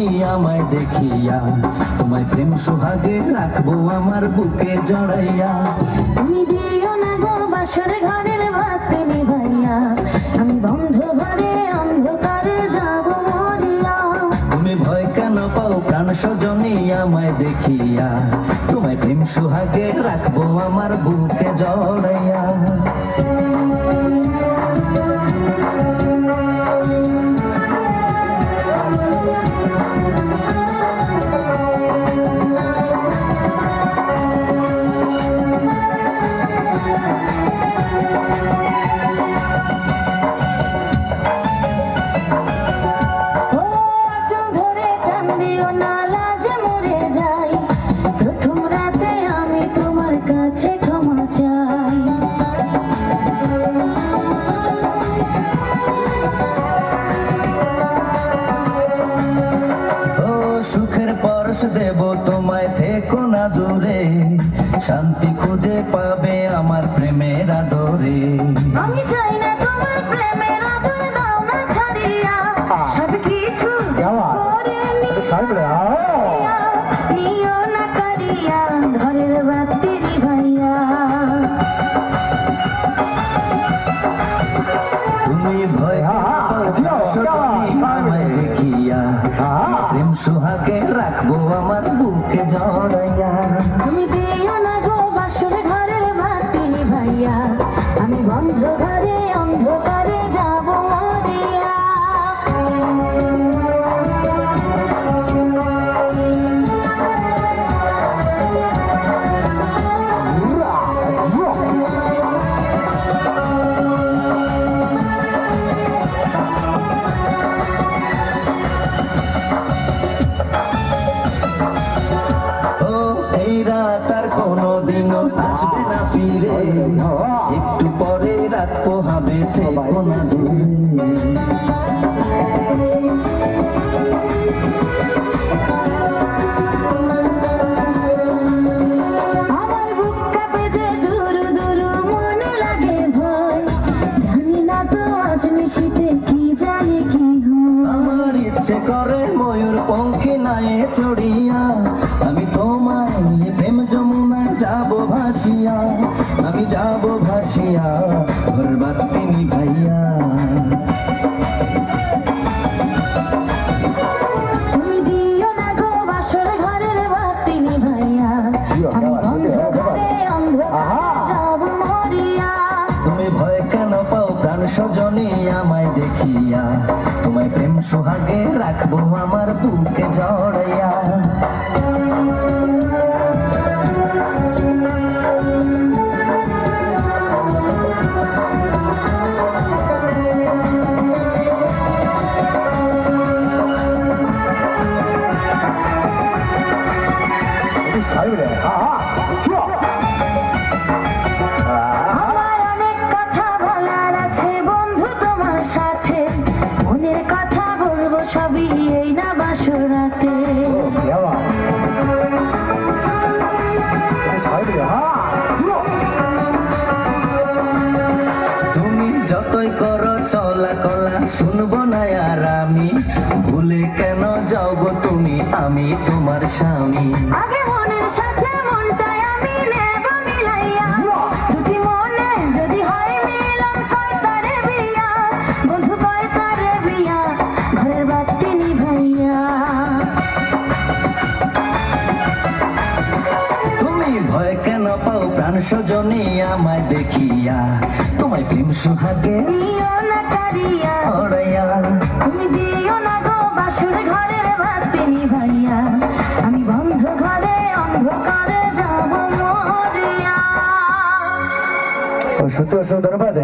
সজনী আমায় দেখিয়া, তোমায় প্রেম সোহাগে রাখবো আমার বুকে জড়াইয়া। তুমি দিও না গো বাসর ঘরের বাতি নিভাইয়া, আমি বন্ধ ঘরে অন্ধকারে যাব মরিয়া। তুমি ভয় কেন পাও প্রাণ সজনী আমায় দেখিয়া, তোমায় প্রেম সোহাগে রাখবো আমার বুকে জড়াইয়া। দেব তোমায় থেকো না দূরে, শান্তি খুঁজে পাবে আমার প্রেমের আদরে। আমি চাই না তোমার প্রেমের আদর, দাও না ছাড়িয়া সবকিছু করে নিও না কারিয়া, ঘরের বাতি নিভাইয়া। তুমি ভয় আমায় দেখিয়া, প্রেম সোহাগে রাখবো আমার বুকে জড়াইয়া। তুমি দিও না গো বাসর ঘরের বাতি নিভাইয়া, আমি বন্ধ ঘরে অন্ধকারে যাব মরিয়া। আসবে না ফিরে, একটু পরে রাত পোহাবে থেকো না দূরে। আমার বুক কাঁপে যে দুরু দুরু, মনে লাগে ভয়, জানি না তো আজ নিশিতে কি জানি কি হয়। আমার ইচ্ছে করে ময়ূর পঙ্খে নায়ে চড়িয়া, আমি তোমায় নিয়ে প্রেম যমুনায় যাব ভাসিয়া, আমি যাব ভাসিয়া ঘর বাতি নিভাইয়া। তুমি দিও না গো বাসর ঘরের বাতি নিভাইয়া, আমি বন্ধ ঘরে অন্ধকারে যাব মরিয়া। তুমি ভয় কেন পাও প্রাণ সজনী আমায় দেখিয়া, তোমায় প্রেম সোহাগে রাখবো আমার বুকে জড়াইয়া। আমার অনেক কথা বলার আছে বন্ধু তোমার সাথে, মনের কথা বলবো সবই এই না বাসরাতে। তুমি যতই করো চলা কলা শুনবো না আর আমি, ভুলে কেন যাও গো তুমি, আমি তোমার স্বামী। আগে মনের সাথে মনটাই আমি নেব মিলাইয়া, দুটি মনে যদি হয় মিলন কয় তারে বিয়া, বন্ধু কয় তারে বিয়া, ঘরের বাতি নিভাইয়া। তুমি ভয় কেন পাও প্রাণ সজনী আমায় দেখিয়া, তোমায় প্রেম সোহাগে দিও না কারিয়া, জড়াইয়া। তুমি দিও না গো বাসর ঘরের বাতি নিভাইয়া, আমি বন্ধ ঘরে অন্ধকারে যাব মরিয়া। সত্যি অসংখ্য ধন্যবাদ।